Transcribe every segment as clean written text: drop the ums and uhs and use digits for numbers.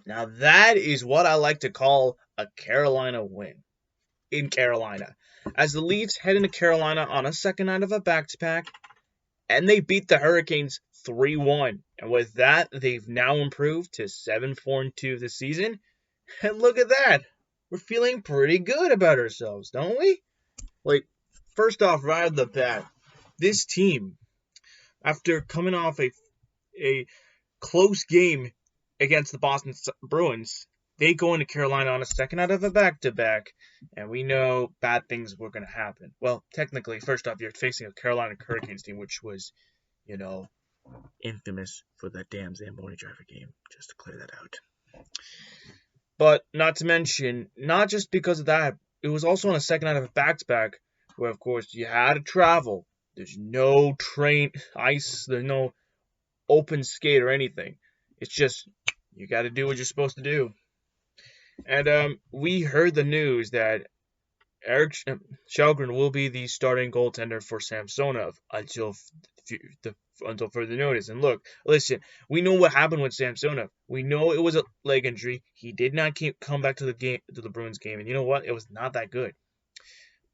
Now that is what I like to call a Carolina win in Carolina. As the Leafs head into Carolina on a second night of a back-to-back, and they beat the Hurricanes 3-1. And with that, they've now improved to 7-4-2 this season. And look at that. We're feeling pretty good about ourselves, don't we? Like, first off, right off the bat, this team, after coming off a close game against the Boston Bruins, they go into Carolina on a second out of a back-to-back, and we know bad things were going to happen. Well, technically, first off, you're facing a Carolina Hurricanes team, which was, you know, infamous for that damn Zamboni driver game, just to clear that out. But not to mention, not just because of that, it was also on a second out of a back-to-back, where, of course, you had to travel. There's no train, ice, there's no open skate or anything. It's just, you got to do what you're supposed to do. And we heard the news that Eric Kallgren will be the starting goaltender for Samsonov until further notice. And look, listen, we know what happened with Samsonov. We know it was a leg injury. He did not come back to the Bruins game, and you know what? It was not that good.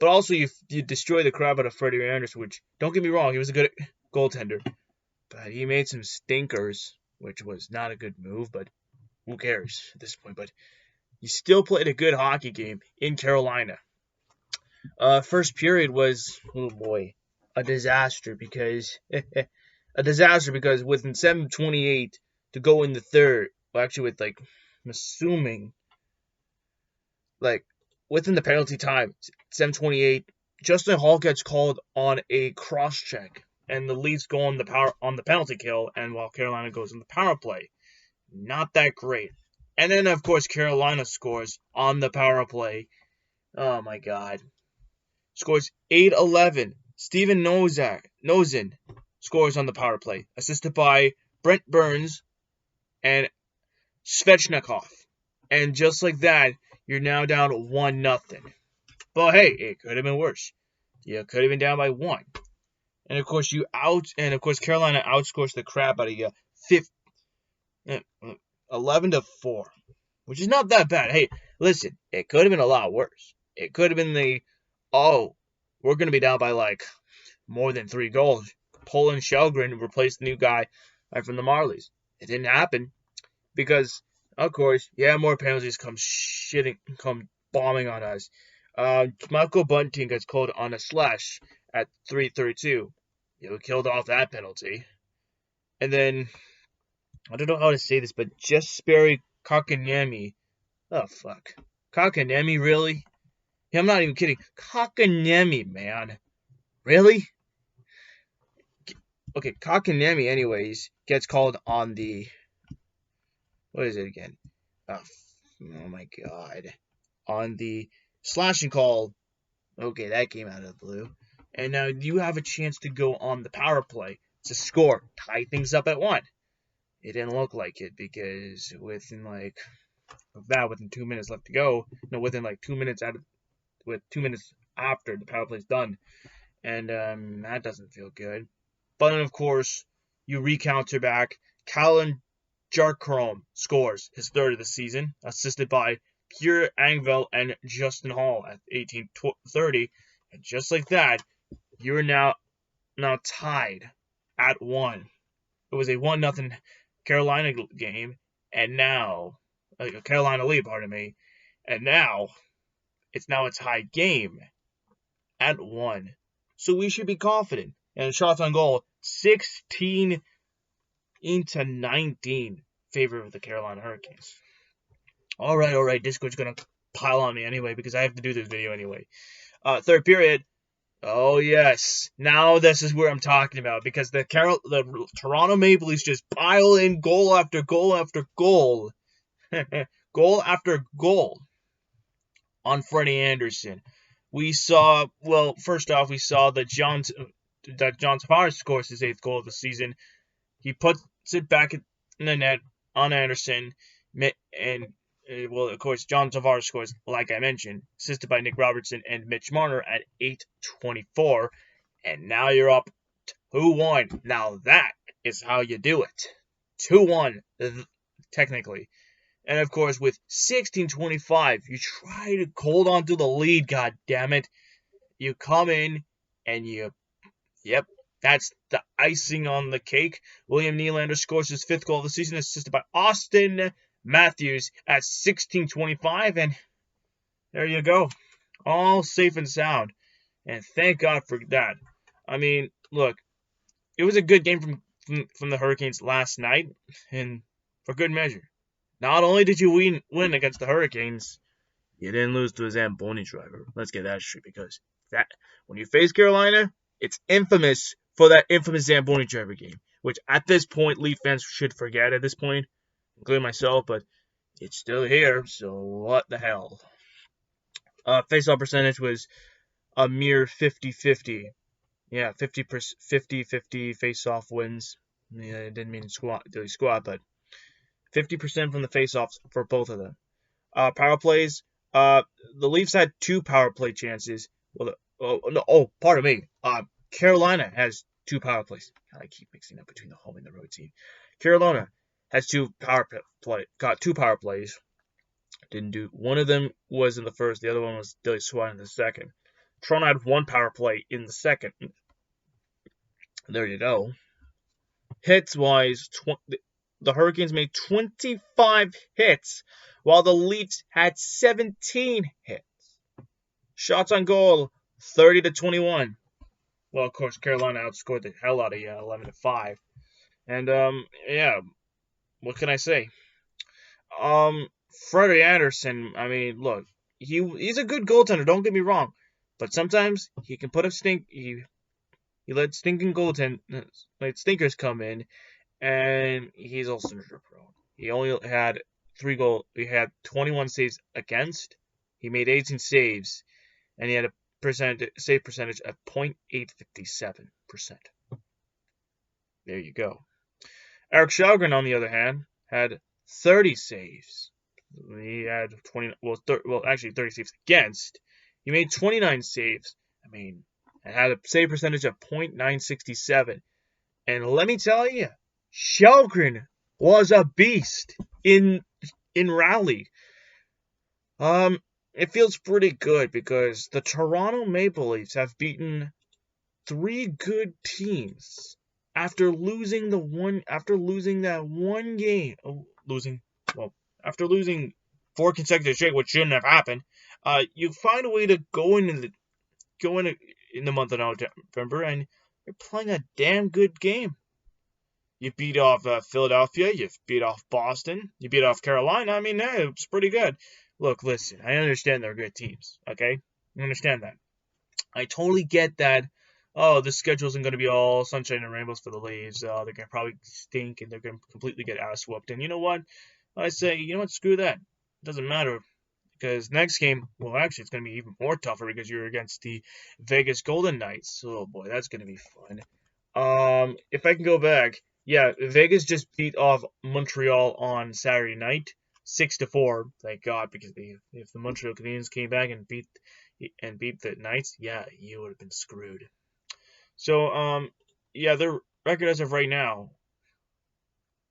But also, you destroy the crap out of Freddie Anderson, which, don't get me wrong, he was a good goaltender. But he made some stinkers, which was not a good move, but who cares at this point. But he still played a good hockey game in Carolina. First period was, oh boy, a disaster because within 7:28 to go in the third, well, actually with I'm assuming within the penalty time, 7:28, Justin Hall gets called on a cross check, and the Leafs go on the penalty kill, and while Carolina goes on the power play, not that great. And then of course Carolina scores on the power play. Oh my God. Scores 8-11. Steven Nozin scores on the power play, assisted by Brent Burns and Svechnikov. And just like that, you're now down 1-0. But hey, it could have been worse. You could have been down by 1. And of course Carolina outscores the crap out of you 11-4, which is not that bad. Hey, listen, it could have been a lot worse. It could have been we're going to be down by more than 3 goals. Poland Kallgren replaced the new guy from the Marlies. It didn't happen because, of course, more penalties come bombing on us. Michael Bunting gets called on a slash at 3:32. Killed off that penalty. And then, I don't know how to say this, but Jesperi Kotkaniemi. Oh, fuck. Kotkaniemi, really? Yeah, I'm not even kidding. Kotkaniemi, man. Really? Okay, Kotkaniemi, anyways, gets called on the... What is it again? Oh my God. On the slashing call. Okay, that came out of the blue. And now you have a chance to go on the power play to score. Tie things up at 1. It didn't look like it because within 2 minutes left to go, within 2 minutes with 2 minutes after the power play's done, and that doesn't feel good. But then of course you recounter back. Kallgren scores his third of the season, assisted by Pierre Engvall and Justin Hall at 18:30, and just like that, you're now tied at 1. It was a 1-0 Carolina game, and now Carolina lead, pardon me, and now it's a tied game at 1. So we should be confident. And shots on goal, 16-19 favor of the Carolina Hurricanes. All right. Discord's gonna pile on me anyway because I have to do this video anyway. Third period. Oh yes, now this is where I'm talking about because the Toronto Maple Leafs just pile in goal after goal after goal, goal after goal on Freddie Anderson. First off, we saw that John Tavares scores his 8th goal of the season. He puts it back in the net on Anderson, and of course, John Tavares scores, like I mentioned, assisted by Nick Robertson and Mitch Marner at 8:24, and now you're up 2-1. Now that is how you do it. 2-1, technically. And of course, with 16-25, you try to hold on to the lead, god damn it. You come in and yep, that's the icing on the cake. William Nylander scores his 5th goal of the season, assisted by Austin Matthews at 16-25, and there you go. All safe and sound. And thank God for that. I mean, look, it was a good game from the Hurricanes last night, and for good measure. Not only did you win against the Hurricanes, you didn't lose to a Zamboni driver. Let's get that straight, because that when you face Carolina, it's infamous for that infamous Zamboni driver game, which at this point Leaf fans should forget at this point, including myself, but it's still here, so what the hell. Face-off percentage was a mere 50-50. Yeah, 50-50 face-off wins. Yeah, I didn't mean squat, but 50% from the face-offs for both of them. Power plays. The Leafs had 2 power play chances. Pardon me. Carolina has 2 power plays. I keep mixing up between the home and the road team. Carolina has 2 got 2 power plays. Didn't do. One of them was in the first. The other one was Dilly Swan in the second. Toronto had 1 power play in the second. There you go. Hits-wise, the Hurricanes made 25 hits, while the Leafs had 17 hits. Shots on goal, 30-21. Well, of course, Carolina outscored the hell out of you, 11-5. And, yeah, what can I say? Freddie Anderson, I mean, look, he's a good goaltender, don't get me wrong. But sometimes he can put up he let let stinkers come in, and he's also injury prone. He only had 3 goals. He had 21 saves against. He made 18 saves, and he had a save percentage of .857%. There you go. Eric Kallgren, on the other hand, had 30 saves. He had 30 saves against. He made 29 saves. I mean, it had a save percentage of .967. And let me tell you, Kallgren was a beast in Raleigh. It feels pretty good because the Toronto Maple Leafs have beaten 3 good teams after losing after losing 4 consecutive straight, which shouldn't have happened. You find a way to go in the month of November, and you're playing a damn good game. You beat off Philadelphia, you beat off Boston, you beat off Carolina. I mean, hey, it's pretty good. Look, listen, I understand they're good teams, okay? I understand that. I totally get that. Oh, the schedule isn't going to be all sunshine and rainbows for the Leafs. They're going to probably stink, and they're going to completely get ass whooped. And you know what? I say, you know what? Screw that. It doesn't matter. Because next game, well, actually, it's going to be even more tougher because you're against the Vegas Golden Knights. Oh, boy, that's going to be fun. If I can go back, yeah, Vegas just beat off Montreal on Saturday night, 6-4. Thank God, because if the Montreal Canadiens came back and beat the Knights, yeah, you would have been screwed. So, yeah, their record as of right now,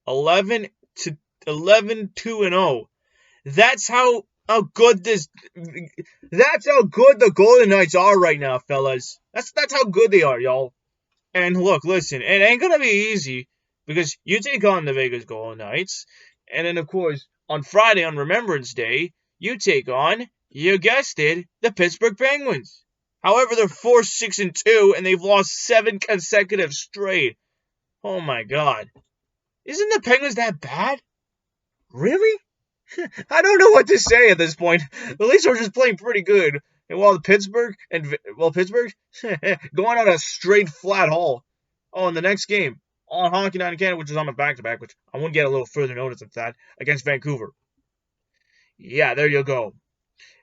11-2-0. That's how good the Golden Knights are right now, fellas. That's how good they are, y'all. And look, listen, it ain't gonna be easy because you take on the Vegas Golden Knights, and then of course on Friday on Remembrance Day, you take on, you guessed it, the Pittsburgh Penguins. However, they're 4-6-2, and they've lost 7 consecutive straight. Oh my God. Isn't the Penguins that bad? Really? I don't know what to say at this point. The Leafs are just playing pretty good. And while Pittsburgh, going on a straight flat haul. Oh, in the next game, on Hockey Night in Canada, which is on the back-to-back, which I want to get a little further notice of that, against Vancouver. Yeah, there you go.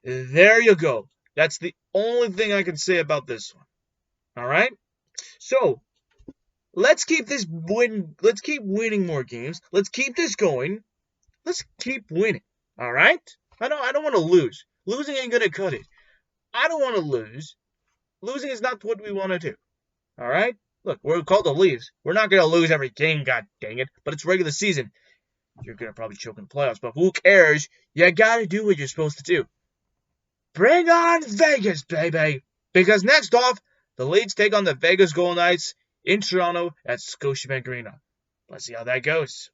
There you go. That's the only thing I can say about this one. All right? So, let's keep winning more games. Let's keep this going. Let's keep winning. All right? I don't want to lose. Losing ain't going to cut it. I don't want to lose. Losing is not what we want to do. All right? Look, we're called the Leafs. We're not going to lose every game, god dang it. But it's regular season. you're going to probably choke in the playoffs, but who cares? You got to do what you're supposed to do. Bring on Vegas, baby! Because next off, the Leafs take on the Vegas Golden Knights in Toronto at Scotiabank Arena. Let's see how that goes.